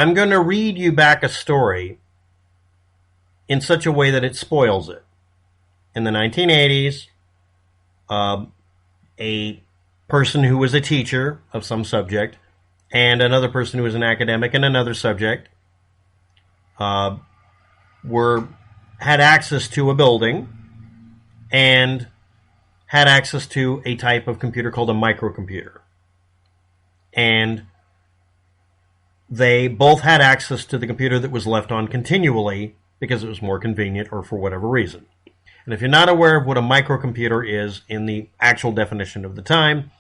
I'm going to read you back a story in such a way that it spoils it. In the 1980s, a person who was a teacher of some subject and another person who was an academic in another subject had access to a building and had access to a type of computer called a microcomputer. And they both had access to the computer that was left on continually because it was more convenient or for whatever reason. And if you're not aware of what a microcomputer is in the actual definition of the time,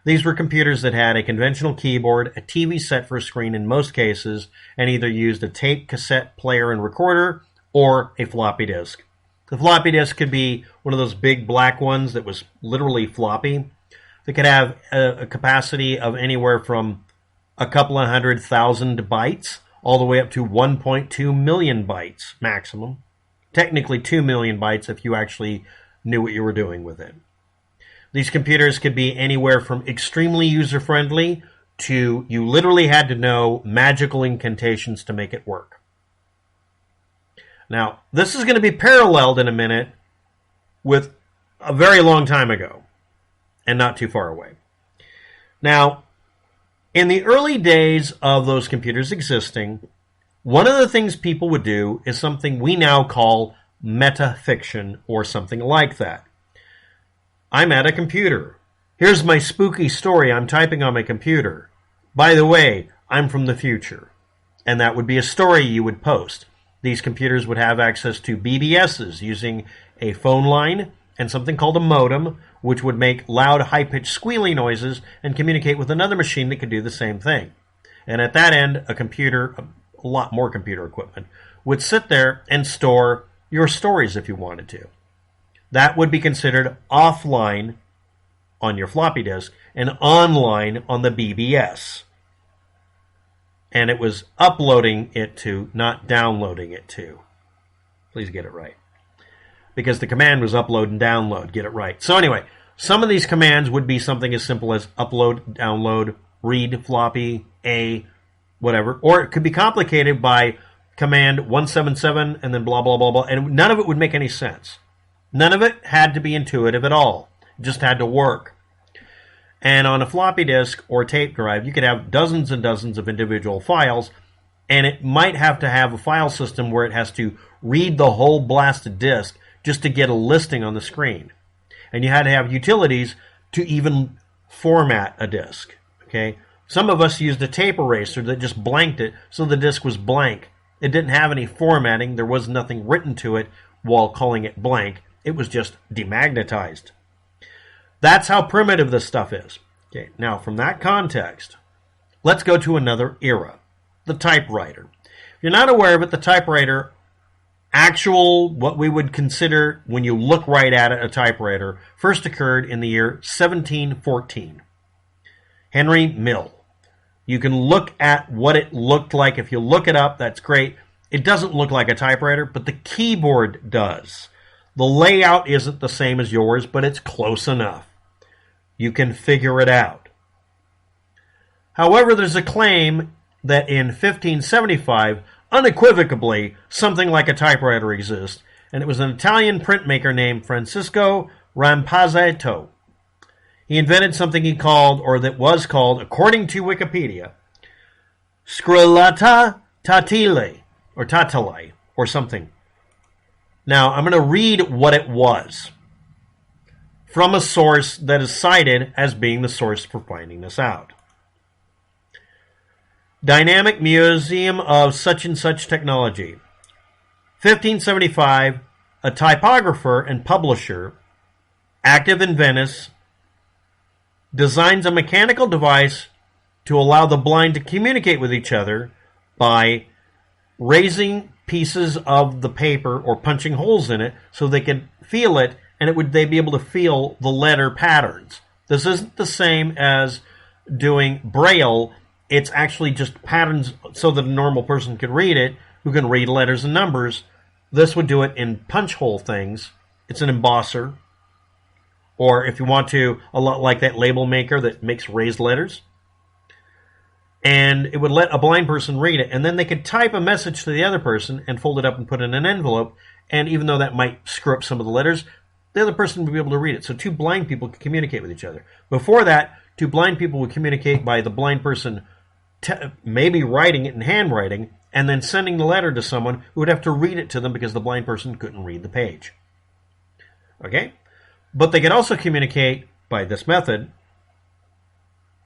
these were computers that had a conventional keyboard, a TV set for a screen in most cases, and either used a tape, cassette, player, and recorder, or a floppy disk. The floppy disk could be one of those big black ones that was literally floppy. That could have a capacity of anywhere from a couple of 100,000 bytes all the way up to 1.2 million bytes maximum. Technically 2 million bytes if you actually knew what you were doing with it. These computers could be anywhere from extremely user-friendly to you literally had to know magical incantations to make it work. Now, this is going to be paralleled in a minute with a very long time ago and not too far away. Now, in the early days of those computers existing, one of the things people would do is something we now call metafiction or something like that. I'm at a computer. Here's my spooky story I'm typing on my computer. By the way, I'm from the future. And that would be a story you would post. These computers would have access to BBSs using a phone line and something called a modem, which would make loud, high-pitched squealy noises and communicate with another machine that could do the same thing. And at that end, a computer, a lot more computer equipment, would sit there and store your stories if you wanted to. That would be considered offline on your floppy disk and online on the BBS. And it was uploading it to, not downloading it to. Please get it right. Because the command was upload and download. Get it right. So anyway, some of these commands would be something as simple as upload, download, read, floppy, A, whatever. Or it could be complicated by command 177 and then blah, blah, blah, blah. And none of it would make any sense. None of it had to be intuitive at all. It just had to work. And on a floppy disk or tape drive, you could have dozens and dozens of individual files, and it might have to have a file system where it has to read the whole blasted disk just to get a listing on the screen. And you had to have utilities to even format a disk. Okay? Some of us used a tape eraser that just blanked it, so the disk was blank. It didn't have any formatting. There was nothing written to it while calling it blank. It was just demagnetized. That's how primitive this stuff is. Okay, now from that context, let's go to another era, the typewriter. If you're not aware of it, the typewriter, what we would consider when you look right at it, a typewriter, first occurred in the year 1714. Henry Mill. You can look at what it looked like. If you look it up, that's great. It doesn't look like a typewriter, but the keyboard does. The layout isn't the same as yours, but it's close enough. You can figure it out. However, there's a claim that in 1575, unequivocally, something like a typewriter exists, and it was an Italian printmaker named Francesco Rampazetto. He invented something he called, or that was called, according to Wikipedia, scrillata tattile, or tatile, or something. Now, I'm going to read what it was from a source that is cited as being the source for finding this out. Dynamic Museum of Such and Such Technology. 1575, a typographer and publisher, active in Venice, designs a mechanical device to allow the blind to communicate with each other by raising pieces of the paper or punching holes in it so they could feel it, and they'd be able to feel the letter patterns. This isn't the same as doing Braille. It's actually just patterns so that a normal person could read it, who can read letters and numbers. This would do it in punch hole things. It's an embosser. Or if you want to, a lot like that label maker that makes raised letters. and it would let a blind person read it, and then they could type a message to the other person and fold it up and put it in an envelope, and even though that might screw up some of the letters, the other person would be able to read it. So two blind people could communicate with each other. Before that, two blind people would communicate by the blind person maybe writing it in handwriting, and then sending the letter to someone who would have to read it to them because the blind person couldn't read the page. Okay? But they could also communicate by this method,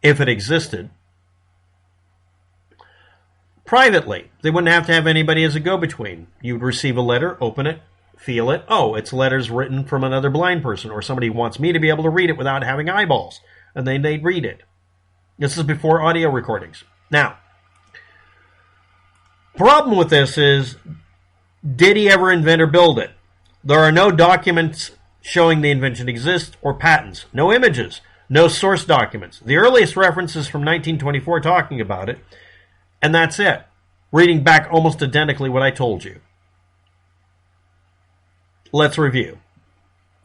if it existed, privately. They wouldn't have to have anybody as a go-between. You would receive a letter, open it, feel it. Oh, it's letters written from another blind person, or somebody wants me to be able to read it without having eyeballs, and then they'd read it. This is before audio recordings. Now, problem with this is, did he ever invent or build it? There are no documents showing the invention exists or patents. No images. No source documents. The earliest reference is from 1924 talking about it, and that's it. Reading back almost identically what I told you. Let's review.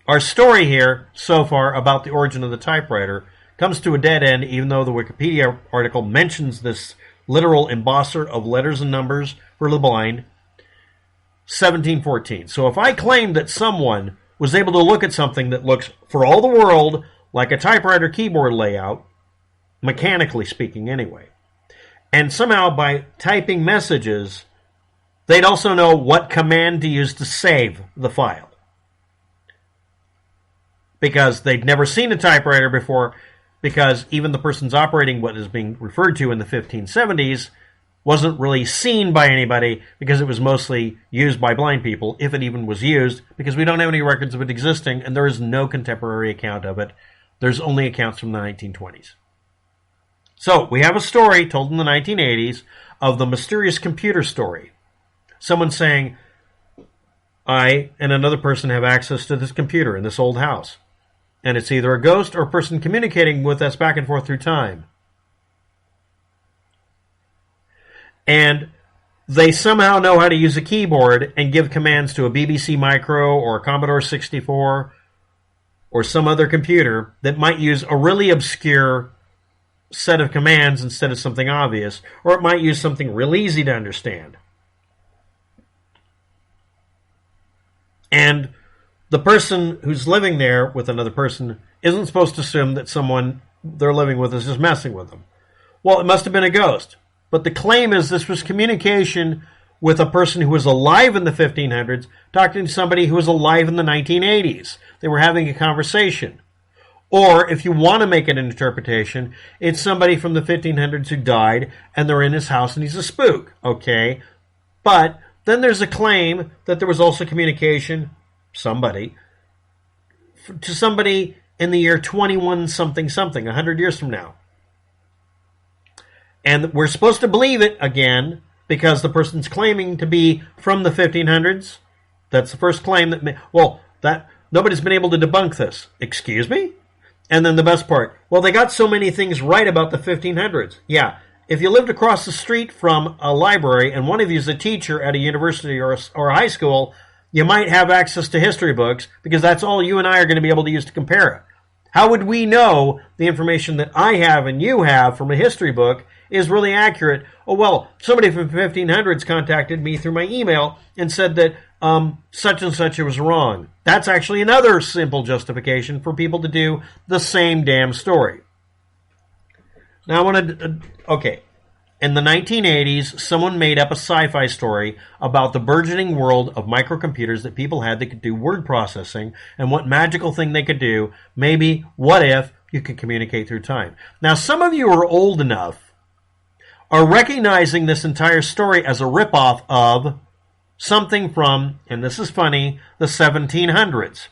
Our story here, so far, about the origin of the typewriter comes to a dead end, even though the Wikipedia article mentions this literal embosser of letters and numbers for the blind, 1714. So if I claim that someone was able to look at something that looks, for all the world, like a typewriter keyboard layout, mechanically speaking anyway, and somehow by typing messages, they'd also know what command to use to save the file. Because they'd never seen a typewriter before, because even the person's operating what is being referred to in the 1570s wasn't really seen by anybody, because it was mostly used by blind people, if it even was used, because we don't have any records of it existing, and there is no contemporary account of it. There's only accounts from the 1920s. So, we have a story told in the 1980s of the mysterious computer story. Someone saying, I and another person have access to this computer in this old house. And it's either a ghost or a person communicating with us back and forth through time. And they somehow know how to use a keyboard and give commands to a BBC Micro or a Commodore 64 or some other computer that might use a really obscure set of commands instead of something obvious, or it might use something real easy to understand. And the person who's living there with another person isn't supposed to assume that someone they're living with is just messing with them. Well, it must have been a ghost. But the claim is this was communication with a person who was alive in the 1500s talking to somebody who was alive in the 1980s. They were having a conversation. Or, if you want to make it an interpretation, it's somebody from the 1500s who died and they're in his house and he's a spook. Okay? But then there's a claim that there was also communication, somebody, to somebody in the year 21 something something, 100 years from now. And we're supposed to believe it again because the person's claiming to be from the 1500s. That's the first claim that nobody's been able to debunk this. Excuse me? And then the best part, well, they got so many things right about the 1500s. Yeah, if you lived across the street from a library and one of you is a teacher at a university or a high school, you might have access to history books because that's all you and I are going to be able to use to compare it. How would we know the information that I have and you have from a history book is really accurate? Oh, well, somebody from the 1500s contacted me through my email and said that such and such was wrong. That's actually another simple justification for people to do the same damn story. Now, I want to... Okay. In the 1980s, someone made up a sci-fi story about the burgeoning world of microcomputers that people had that could do word processing and what magical thing they could do. Maybe, what if, you could communicate through time. Now, some of you are old enough, are recognizing this entire story as a ripoff of something from, and this is funny, the 1700s.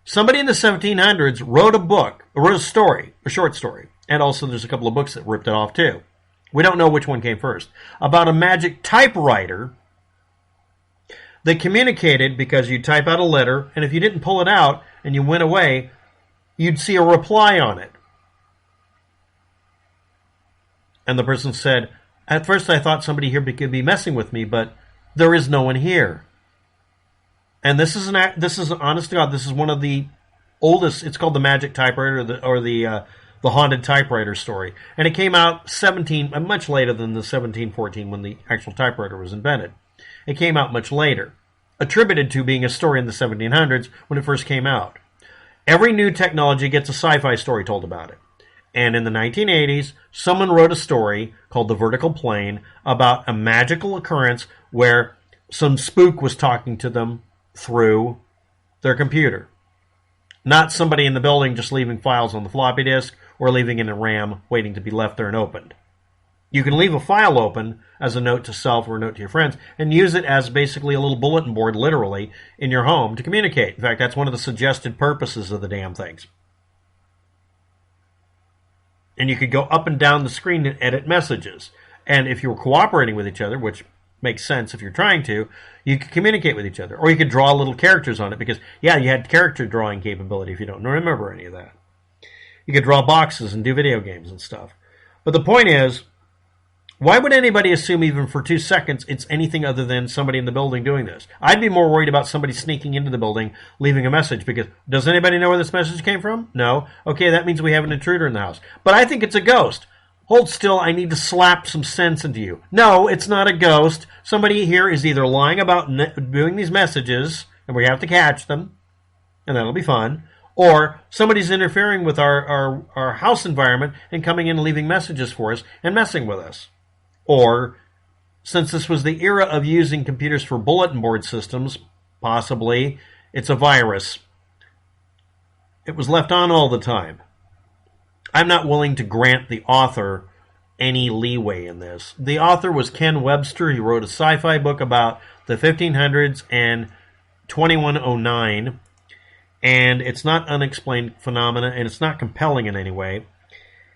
Somebody in the 1700s wrote a story, a short story, and also there's a couple of books that ripped it off too. We don't know which one came first. About a magic typewriter that communicated because you type out a letter, and if you didn't pull it out and you went away, you'd see a reply on it. And the person said, at first I thought somebody here could be messing with me, but there is no one here. And this is honest to God, this is one of the oldest, it's called the magic typewriter or the the haunted typewriter story. And it came out much later than the 1714 when the actual typewriter was invented. It came out much later, attributed to being a story in the 1700s when it first came out. Every new technology gets a sci-fi story told about it. And in the 1980s, someone wrote a story called The Vertical Plane about a magical occurrence where some spook was talking to them through their computer. Not somebody in the building just leaving files on the floppy disk or leaving in a RAM waiting to be left there and opened. You can leave a file open as a note to self or a note to your friends and use it as basically a little bulletin board, literally, in your home to communicate. In fact, that's one of the suggested purposes of the damn things. And you could go up and down the screen and edit messages. And if you were cooperating with each other, which makes sense if you're trying to, you could communicate with each other. Or you could draw little characters on it because, yeah, you had character drawing capability if you don't remember any of that. You could draw boxes and do video games and stuff. But the point is, why would anybody assume even for 2 seconds it's anything other than somebody in the building doing this? I'd be more worried about somebody sneaking into the building, leaving a message, because does anybody know where this message came from? No. Okay, that means we have an intruder in the house. But I think it's a ghost. Hold still, I need to slap some sense into you. No, it's not a ghost. Somebody here is either lying about doing these messages, and we have to catch them, and that'll be fun, or somebody's interfering with our house environment and coming in and leaving messages for us and messing with us. Or, since this was the era of using computers for bulletin board systems, possibly, it's a virus. It was left on all the time. I'm not willing to grant the author any leeway in this. The author was Ken Webster. He wrote a sci-fi book about the 1500s and 2109. And it's not unexplained phenomena, and it's not compelling in any way.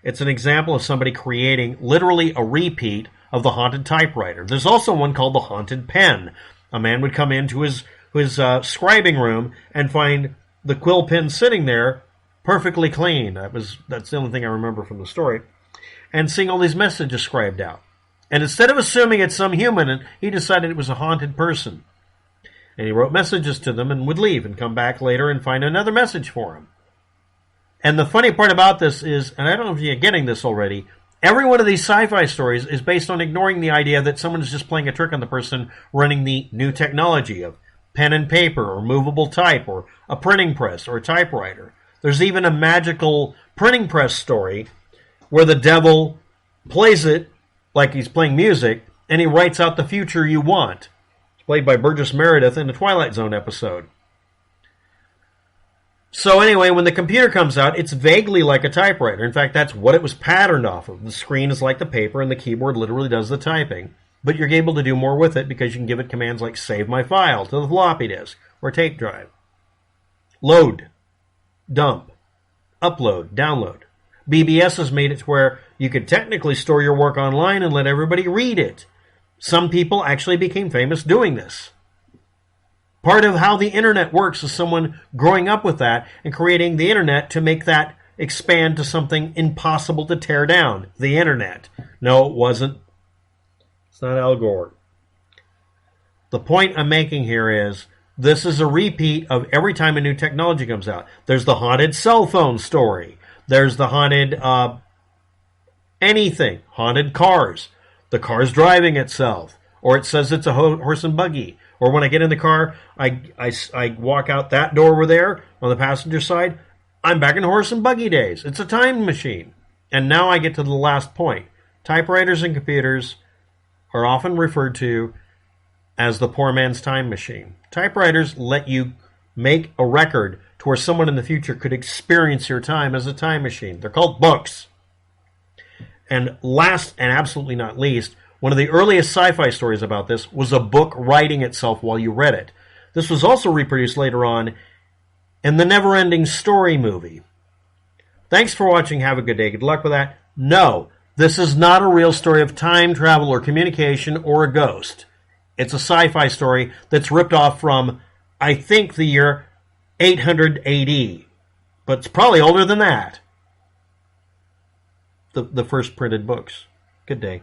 It's an example of somebody creating literally a repeat of the haunted typewriter. There's also one called the haunted pen. A man would come into his scribing room and find the quill pen sitting there perfectly clean. That's the only thing I remember from the story. And seeing all these messages scribed out. And instead of assuming it's some human, he decided it was a haunted person. And he wrote messages to them and would leave and come back later and find another message for him. And the funny part about this is, and I don't know if you're getting this already, every one of these sci-fi stories is based on ignoring the idea that someone is just playing a trick on the person running the new technology of pen and paper or movable type or a printing press or a typewriter. There's even a magical printing press story where the devil plays it like he's playing music and he writes out the future you want. It's played by Burgess Meredith in a Twilight Zone episode. So anyway, when the computer comes out, it's vaguely like a typewriter. In fact, that's what it was patterned off of. The screen is like the paper, and the keyboard literally does the typing. But you're able to do more with it because you can give it commands like save my file to the floppy disk or tape drive. Load, dump, upload, download. BBS has made it to where you could technically store your work online and let everybody read it. Some people actually became famous doing this. Part of how the internet works is someone growing up with that and creating the internet to make that expand to something impossible to tear down. The internet. No, it wasn't. It's not Al Gore. The point I'm making here is this is a repeat of every time a new technology comes out. There's the haunted cell phone story. There's the haunted anything. Haunted cars. The car's driving itself. Or it says it's a horse and buggy. Or when I get in the car, I walk out that door over there on the passenger side. I'm back in horse and buggy days. It's a time machine. And now I get to the last point. Typewriters and computers are often referred to as the poor man's time machine. Typewriters let you make a record to where someone in the future could experience your time as a time machine. They're called books. And last and absolutely not least, one of the earliest sci-fi stories about this was a book writing itself while you read it. This was also reproduced later on in the Never-Ending Story movie. Thanks for watching. Have a good day. Good luck with that. No, this is not a real story of time travel or communication or a ghost. It's a sci-fi story that's ripped off from, I think, the year 800 AD. But it's probably older than that. The first printed books. Good day.